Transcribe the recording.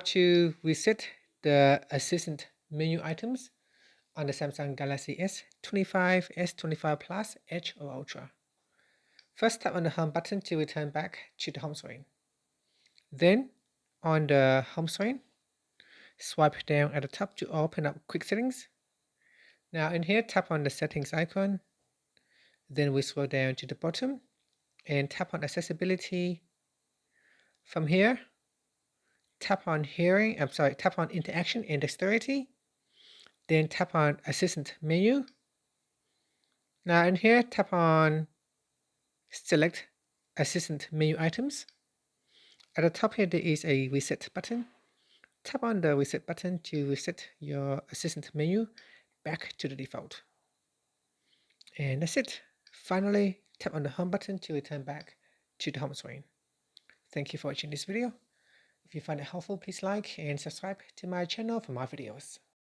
To reset the assistant menu items on the Samsung Galaxy S25, S25 Plus, Edge or Ultra. First, tap on the home button to return back to the home screen. Then, on the home screen, swipe down at the top to open up quick settings. Now in here, tap on the settings icon. Then we scroll down to the bottom and tap on accessibility. From here, tap on tap on interaction and dexterity. Then tap on assistant menu. Now in here, tap on select assistant menu items. At the top here, there is a reset button. Tap on the reset button to reset your assistant menu back to the default. And that's it. Finally, tap on the home button to return back to the home screen. Thank you for watching this video. If you find it helpful, please like and subscribe to my channel for more videos.